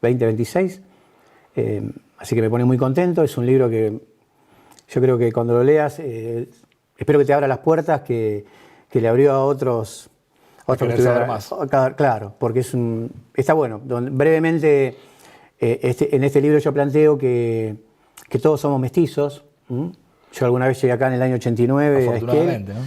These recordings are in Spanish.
2026. Así que me pone muy contento. Es un libro que yo creo que cuando lo leas, espero que te abra las puertas que le abrió a otros saber más. Claro, porque está bueno. Brevemente, en este libro yo planteo que todos somos mestizos. Yo alguna vez llegué acá en el año 89. Afortunadamente, ¿no?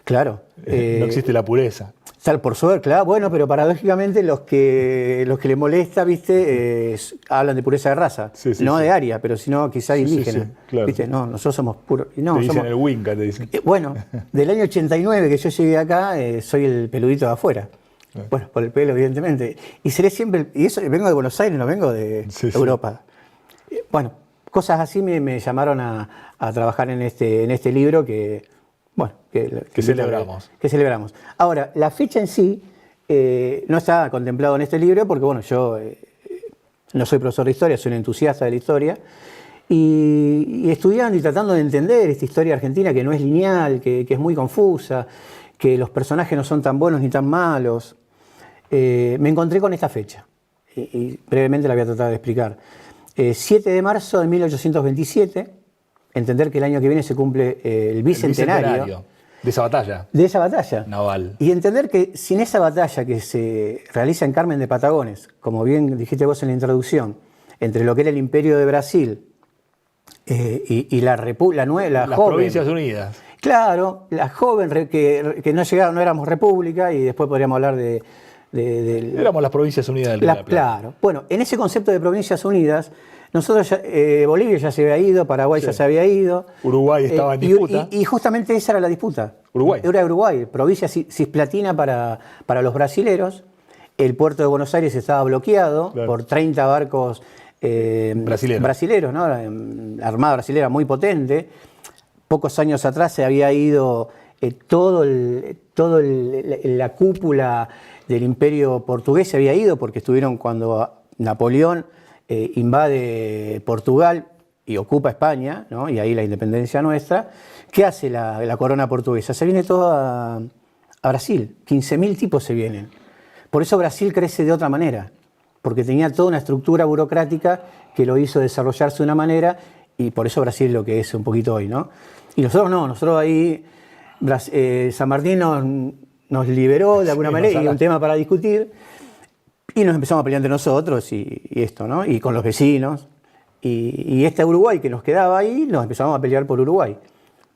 Claro. No existe la pureza. Por suerte, claro, bueno, pero paradójicamente los que les molesta, ¿viste? Hablan de pureza de raza, no de área, pero sino quizá indígena. Claro. ¿Viste? No, nosotros somos puros. No, te dicen somos, el Winca, te dicen. Bueno, del año 89 que yo llegué acá, soy el peludito de afuera. Bueno, por el pelo, evidentemente. Y seré siempre. Y eso, vengo de Buenos Aires, no vengo de Europa. Bueno, cosas así me llamaron a trabajar en este libro que celebramos. Que celebramos. Ahora, la fecha en sí no está contemplado en este libro porque, bueno, yo no soy profesor de historia, soy un entusiasta de la historia. Y estudiando y tratando de entender esta historia argentina que no es lineal, que es muy confusa, que los personajes no son tan buenos ni tan malos, me encontré con esta fecha. Y brevemente la voy a tratar de explicar. 7 de marzo de 1827, entender que el año que viene se cumple el bicentenario de esa batalla. De esa batalla. Naval. Y entender que sin esa batalla que se realiza en Carmen de Patagones, como bien dijiste vos en la introducción, entre lo que era el Imperio de Brasil y las joven, Provincias Unidas. Claro, la joven que no llegaron, no éramos república y después podríamos hablar de éramos las Provincias Unidas del Río de la Plata. Claro. Bueno, en ese concepto de Provincias Unidas, nosotros Bolivia ya se había ido, Paraguay ya se había ido. Uruguay estaba en disputa. Y justamente esa era la disputa. Uruguay. Era Uruguay, provincia cisplatina para los brasileros. El puerto de Buenos Aires estaba bloqueado por 30 barcos brasileros, ¿no? La Armada brasilera muy potente. Pocos años atrás se había ido la cúpula del Imperio portugués, se había ido porque estuvieron cuando Napoleón invade Portugal y ocupa España, ¿no? Y ahí la independencia nuestra. ¿Qué hace la corona portuguesa? Se viene todo a Brasil. 15.000 tipos se vienen. Por eso Brasil crece de otra manera, porque tenía toda una estructura burocrática que lo hizo desarrollarse de una manera y por eso Brasil es lo que es un poquito hoy, ¿no? Y nosotros no, nosotros ahí, San Martín nos liberó de alguna manera y un tema para discutir. Y nos empezamos a pelear entre nosotros y esto, ¿no? Y con los vecinos. Y este Uruguay que nos quedaba ahí, nos empezamos a pelear por Uruguay.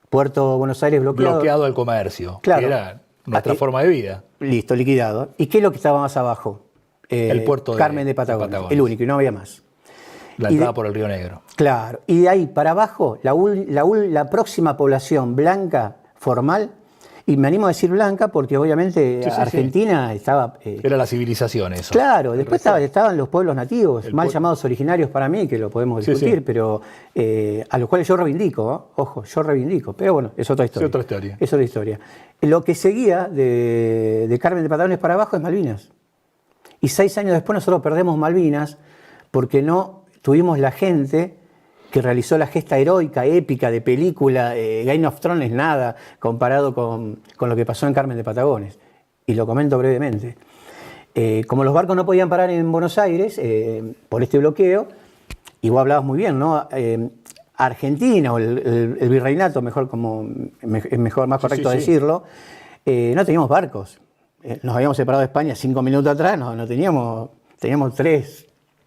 Puerto Buenos Aires bloqueado. Bloqueado el comercio. Claro. Que era nuestra forma de vida. Listo, liquidado. ¿Y qué es lo que estaba más abajo? El puerto de Carmen de Patagones. El único, y no había más. La entrada por el Río Negro. Claro. Y de ahí para abajo, la próxima población blanca formal. Y me animo a decir blanca porque obviamente Argentina estaba... era la civilización eso. Claro, después estaban los pueblos nativos, mal llamados originarios para mí, que lo podemos discutir, pero a los cuales yo reivindico, ¿eh? Ojo, yo reivindico. Pero bueno, es otra historia. Es otra historia. Es otra historia. Lo que seguía de Carmen de Patagones para abajo es Malvinas. Y 6 años después nosotros perdemos Malvinas porque no tuvimos la gente que realizó la gesta heroica, épica, de película. Game of Thrones nada comparado con lo que pasó en Carmen de Patagones. Y lo comento brevemente. Como los barcos no podían parar en Buenos Aires por este bloqueo, y vos hablabas muy bien, ¿no? Argentina, o el virreinato, más correcto decirlo, no teníamos barcos. Nos habíamos separado de España 5 minutos atrás, no teníamos 3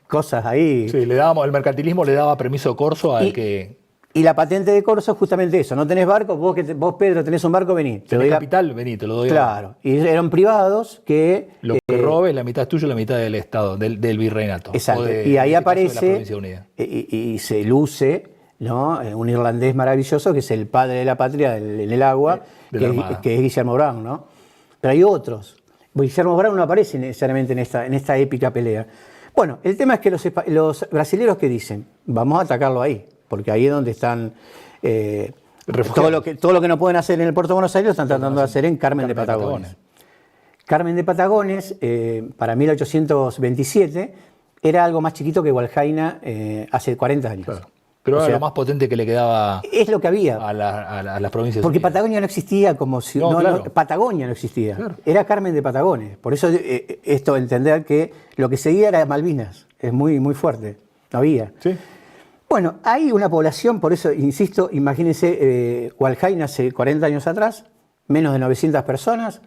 cosas ahí. Sí, el mercantilismo le daba permiso corso al que... Y la patente de corso es justamente eso. No tenés barco, vos Pedro, tenés un barco, vení. ¿Tenés capital? Vení, te lo doy. Claro. Y eran privados que... Lo que robes, la mitad es tuyo y la mitad del Estado, del virreinato. Exacto. Y ahí aparece y se luce, ¿no? Un irlandés maravilloso que es el padre de la patria en el agua, que es Guillermo Brown, ¿no? Pero hay otros. Guillermo Brown no aparece necesariamente en esta épica pelea. Bueno, el tema es que los brasileños, ¿qué dicen? Vamos a atacarlo ahí, porque ahí es donde están... todo lo que no pueden hacer en el puerto de Buenos Aires lo están tratando de hacer en Carmen de Patagones. Carmen de Patagones, para 1827, era algo más chiquito que Hualjaina hace 40 años. Claro. Pero era lo más potente que le quedaba. Es lo que había. A las provincias. Porque Patagonia no existía como si. Patagonia no existía. Claro. Era Carmen de Patagones. Por eso entender que lo que seguía era Malvinas. es muy, muy fuerte, no había. Sí. Bueno, hay una población, por eso insisto, imagínense, Hualjain hace 40 años atrás, menos de 900 personas,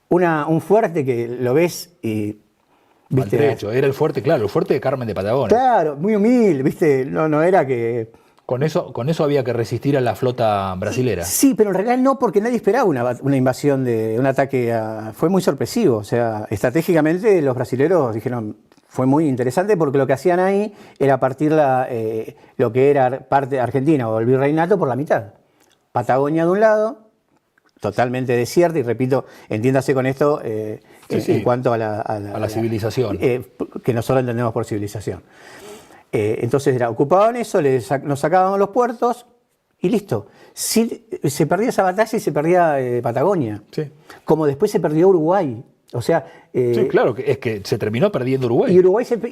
un fuerte que lo ves y... ¿viste? Maltrecho. Era el fuerte, claro, el fuerte de Carmen de Patagones. Claro, muy humilde, ¿viste? No era que... Con eso había que resistir a la flota brasilera. Sí, pero en realidad no, porque nadie esperaba una invasión, un ataque. Fue muy sorpresivo. O sea, estratégicamente los brasileros dijeron, fue muy interesante porque lo que hacían ahí era partir lo que era parte de Argentina o el virreinato por la mitad. Patagonia de un lado, totalmente desierta, y repito, entiéndase con esto en cuanto a la civilización. Que nosotros entendemos por civilización. Entonces ocupaban eso, nos sacaban los puertos y listo. Sí, se perdía esa batalla y se perdía Patagonia. Sí. Como después se perdió Uruguay. O sea, sí, claro, es que se terminó perdiendo Uruguay.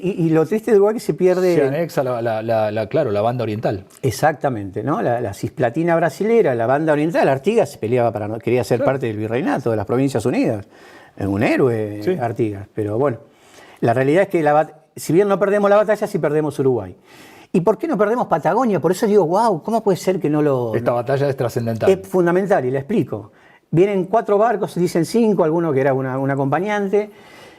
Y lo triste de Uruguay es que se pierde... Se anexa la banda oriental. Exactamente, ¿no? La cisplatina brasilera, la banda oriental. Artigas se peleaba quería ser parte del virreinato de las Provincias Unidas. Un héroe, sí. Artigas. Pero bueno, la realidad es que si bien no perdemos la batalla, sí perdemos Uruguay. ¿Y por qué no perdemos Patagonia? Por eso digo, wow, ¿cómo puede ser que no lo...? Esta batalla es trascendental. Es fundamental, y la explico. Vienen 4 barcos, dicen 5, alguno que era un acompañante,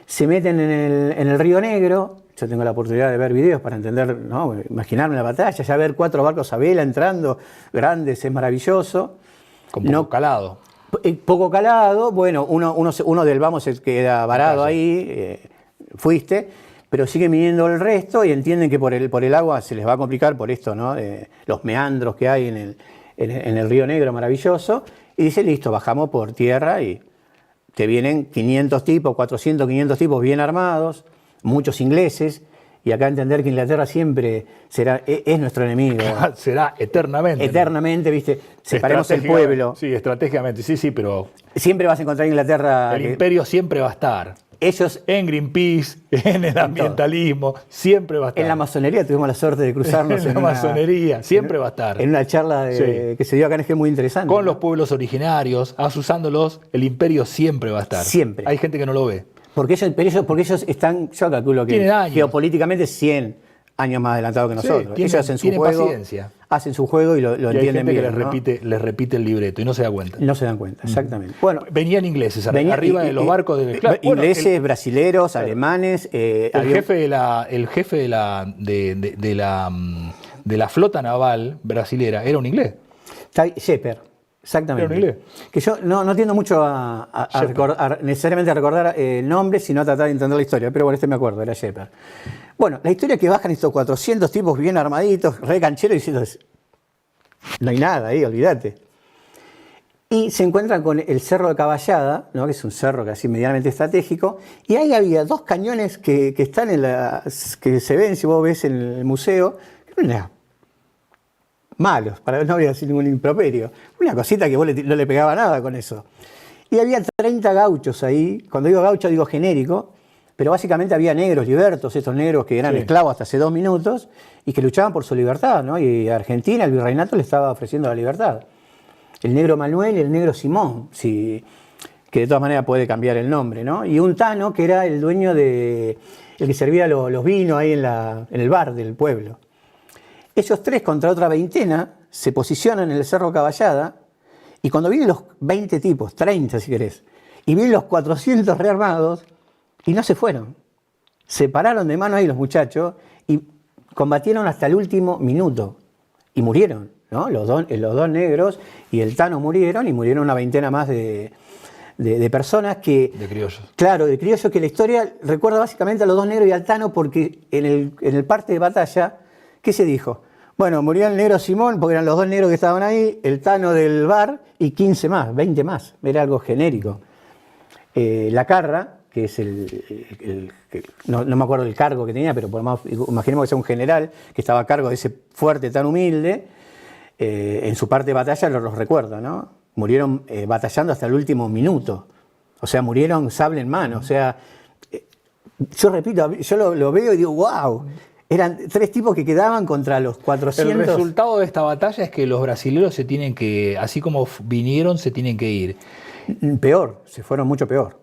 se meten en el Río Negro. Yo tengo la oportunidad de ver videos para entender, ¿no? Imaginarme la batalla, ya ver 4 barcos a vela entrando, grandes, es maravilloso. Con poco calado. Poco calado, bueno, uno del vamos se queda varado ahí, fuiste, pero sigue viniendo el resto y entienden que por el agua se les va a complicar por esto, ¿no? Los meandros que hay en el Río Negro, maravilloso, y dice, listo, bajamos por tierra y te vienen 500 tipos, 400, 500 tipos bien armados, muchos ingleses, y acá entender que Inglaterra siempre es nuestro enemigo. Será eternamente. Eternamente, ¿viste? Separemos el pueblo. Sí, estratégicamente, sí, pero... Siempre vas a encontrar Inglaterra... El imperio siempre va a estar. Ellos... En Greenpeace, en el ambientalismo, siempre va a estar. En la masonería tuvimos la suerte de cruzarnos. En la masonería, siempre va a estar. En una charla que se dio acá en Esquel muy interesante. Con los pueblos originarios, asusándolos, el imperio siempre va a estar. Siempre. Hay gente que no lo ve. Porque ellos están, yo calculo que geopolíticamente 100 años más adelantados que nosotros. Sí, ellos hacen su juego. Paciencia. Hacen su juego y lo entienden bien. Hay gente que les repite el libreto y no se da cuenta. No se dan cuenta, exactamente. Bueno, venían ingleses arriba de los barcos. Ingleses, brasileros, alemanes. El jefe de la flota naval brasilera era un inglés. Shepard. Exactamente. Era un inglés. Que yo no tiendo mucho necesariamente a recordar el nombre, sino a tratar de entender la historia. Pero bueno, me acuerdo, era Shepard. Bueno, la historia es que bajan estos 400 tipos bien armaditos, re cancheros, diciendo, no hay nada ahí, olvídate. Y se encuentran con el Cerro de Caballada, ¿no? Que es un cerro casi medianamente estratégico, y ahí había 2 cañones que están que se ven, si vos ves en el museo, que no malos, no voy a decir ningún improperio, una cosita que vos no le pegaba nada con eso. Y había 30 gauchos ahí, cuando digo gaucho digo genérico, pero básicamente había negros libertos, estos negros que eran esclavos hasta hace 2 minutos y que luchaban por su libertad, ¿no? Y a Argentina, el virreinato, le estaba ofreciendo la libertad. El negro Manuel y el negro Simón, que de todas maneras puede cambiar el nombre, ¿no? Y un tano que era el dueño el que servía los vinos ahí en el bar del pueblo. Esos 3 contra otra veintena se posicionan en el Cerro Caballada y cuando vienen los 20 tipos, 30 si querés, y vienen los 400 rearmados y no se fueron. Se pararon de mano ahí los muchachos y combatieron hasta el último minuto y murieron, ¿no? Los dos negros y el tano murieron y murieron una veintena más de personas que... De criollos. Claro, de criollos, que la historia recuerda básicamente a los 2 negros y al tano porque en el parte de batalla, ¿qué se dijo? Bueno, murió el negro Simón, porque eran los 2 negros que estaban ahí, el tano del bar y 15 más, 20 más. Era algo genérico. La Carra, que es no me acuerdo el cargo que tenía, pero imaginemos que sea un general que estaba a cargo de ese fuerte tan humilde, en su parte de batalla los recuerdo, ¿no? Murieron batallando hasta el último minuto. O sea, murieron sable en mano. O sea, yo repito, yo lo veo y digo, wow. Eran 3 tipos que quedaban contra los 400. El resultado de esta batalla es que los brasileños así como vinieron, se tienen que ir. Peor, se fueron mucho peor.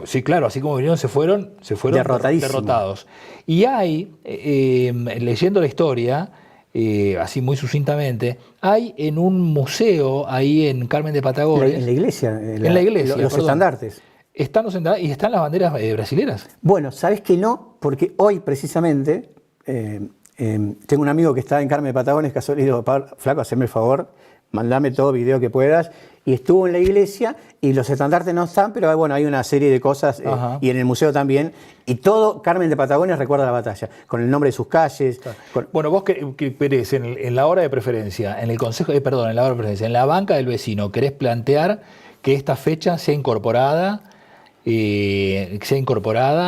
Sí, claro, así como vinieron, se fueron derrotados. Y hay, leyendo la historia, así muy sucintamente, hay en un museo ahí en Carmen de Patagones. En la iglesia. En la iglesia. Los estandartes. Están los estandartes y están las banderas brasileras. Bueno, ¿sabés que no? Porque hoy precisamente tengo un amigo que está en Carmen de Patagones que ha dicho, flaco, haceme el favor, mandame todo video que puedas. Y estuvo en la iglesia y los estandartes no están, pero bueno, hay una serie de cosas y en el museo también. Y todo Carmen de Patagones recuerda la batalla, con el nombre de sus calles. Claro. Bueno, vos que querés en la hora de preferencia, en el consejo, perdón, en la hora de preferencia, en la banca del vecino, querés plantear que esta fecha sea incorporada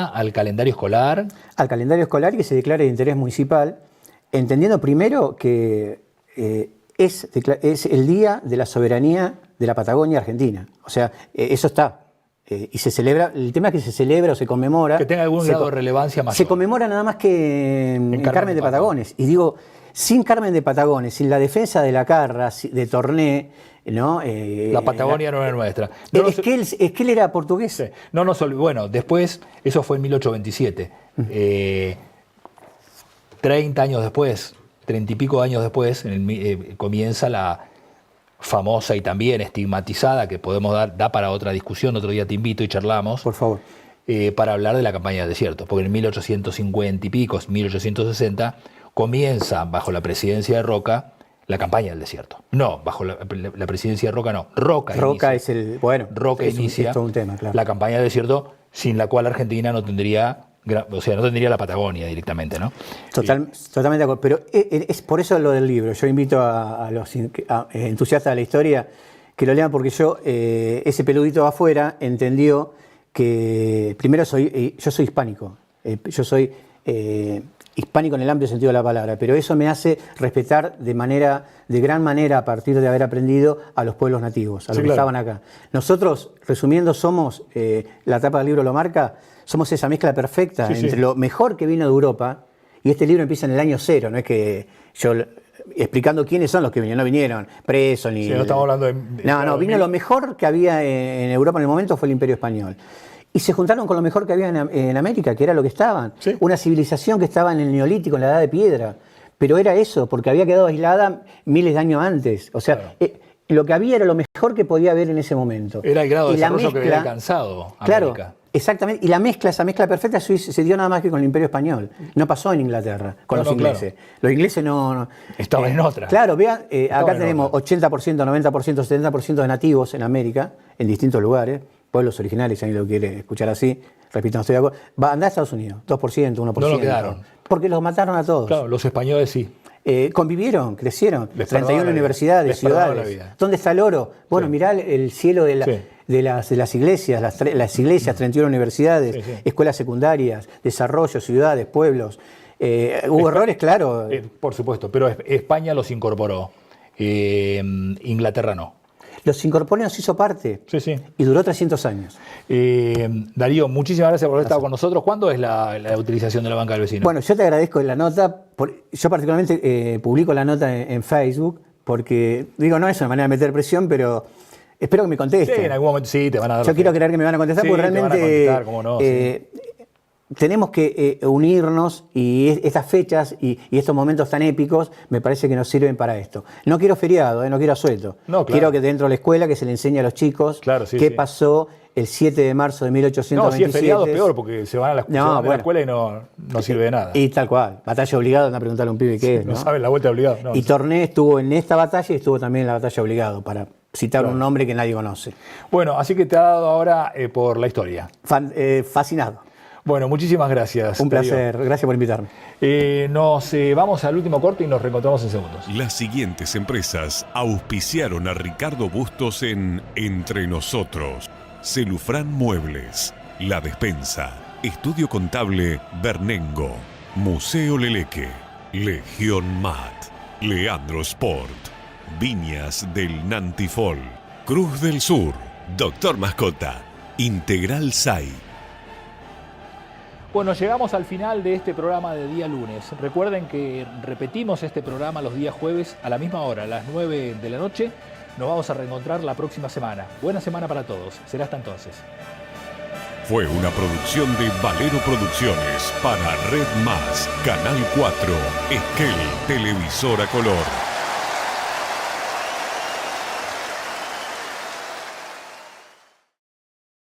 al calendario escolar. Al calendario escolar y que se declare de interés municipal, entendiendo primero que es el Día de la Soberanía de la Patagonia Argentina. O sea, eso está. Y se celebra, el tema es que se celebra o se conmemora. Que tenga algún grado de relevancia mayor. Se conmemora nada más que en Carmen de Patagones. Y digo, sin Carmen de Patagones, sin la defensa de la Carra, de Torné, ¿no? La Patagonia no era nuestra. Es que él era portugués. Sí. Bueno, después, eso fue en 1827. 30 años después, 30 y pico años después, comienza la famosa y también estigmatizada, que podemos da para otra discusión, otro día te invito y charlamos. Por favor. Para hablar de la campaña del desierto, porque en 1850 y pico, 1860, comienza bajo la presidencia de Roca la campaña del desierto. No, bajo la presidencia de Roca no. Roca inicia es todo un tema, claro. La campaña del desierto, sin la cual Argentina no tendría la Patagonia directamente, ¿no? Totalmente de acuerdo. Pero es por eso lo del libro. Yo invito a los entusiastas de la historia que lo lean, porque ese peludito afuera entendió que primero yo soy hispánico. Yo soy hispánico en el amplio sentido de la palabra, pero eso me hace respetar de gran manera, a partir de haber aprendido a los pueblos nativos, a los que estaban acá. Nosotros, resumiendo, somos, la tapa del libro lo marca, somos esa mezcla perfecta entre lo mejor que vino de Europa, y este libro empieza en el año cero, no es que yo explicando quiénes son los que vinieron, no vinieron presos ni... Sí, no estamos hablando de... vino lo mejor que había en Europa en el momento, fue el Imperio Español. Y se juntaron con lo mejor que había en América, que era lo que estaban. ¿Sí? Una civilización que estaba en el Neolítico, en la Edad de Piedra. Pero era eso, porque había quedado aislada miles de años antes. O sea, lo que había era lo mejor que podía haber en ese momento. Era el grado de desarrollo que había alcanzado América. Claro, exactamente. Y esa mezcla perfecta se dio nada más que con el Imperio Español. No pasó en Inglaterra, con los ingleses. Claro. Los ingleses no estaban en otra. Claro, vean, acá tenemos 80%, 90%, 70% de nativos en América, en distintos lugares. Pueblos originales, si alguien lo quiere escuchar así, repito, no estoy de acuerdo. Andá a Estados Unidos, 2%, 1%. No lo quedaron. Porque los mataron a todos. Claro, los españoles sí. Convivieron, crecieron. 31 universidades, ciudades. ¿Dónde está el oro? Bueno, mirá el cielo de las iglesias, las iglesias, 31 universidades, escuelas secundarias, desarrollo, ciudades, pueblos. Hubo errores, claro. Por supuesto, pero España los incorporó. Inglaterra no. Los incorporó, nos hizo parte. Y duró 300 años. Darío, muchísimas gracias por haber estado con nosotros. ¿Cuándo es la utilización de la banca del vecino? Bueno, yo te agradezco la nota. Yo particularmente publico la nota en Facebook porque, digo, no es una manera de meter presión, pero espero que me contesten. Sí, en algún momento sí, te van a dar. Yo quiero creer que me van a contestar porque realmente cómo no, tenemos que unirnos y estas fechas y estos momentos tan épicos me parece que nos sirven para esto. No quiero feriado, no quiero asueto. No, claro. Quiero que dentro de la escuela que se le enseñe a los chicos qué pasó el 7 de marzo de 1827. No, si es feriado es peor porque se van a la escuela y no sirve de nada. Y tal cual. Batalla obligada, anda a preguntarle a un pibe qué es. No saben la vuelta de obligado. Y Torné estuvo en esta batalla y estuvo también en la batalla obligado, para citar un nombre que nadie conoce. Bueno, así que te ha dado ahora por la historia. Fascinado. Bueno, muchísimas gracias. Un placer, gracias por invitarme. Nos vamos al último corte y nos reencontramos en segundos. Las siguientes empresas auspiciaron a Ricardo Bustos en Entre Nosotros. Celufrán Muebles, La Despensa, Estudio Contable Bernengo, Museo Leleque, Legión Mat, Leandro Sport, Viñas del Nantifol, Cruz del Sur, Doctor Mascota, Integral SAI. Bueno, llegamos al final de este programa de día lunes. Recuerden que repetimos este programa los días jueves a la misma hora, a las 9 de la noche. Nos vamos a reencontrar la próxima semana. Buena semana para todos. Será hasta entonces. fue una producción de Valero Producciones para Red Más, Canal 4, Esquel, Televisora Color.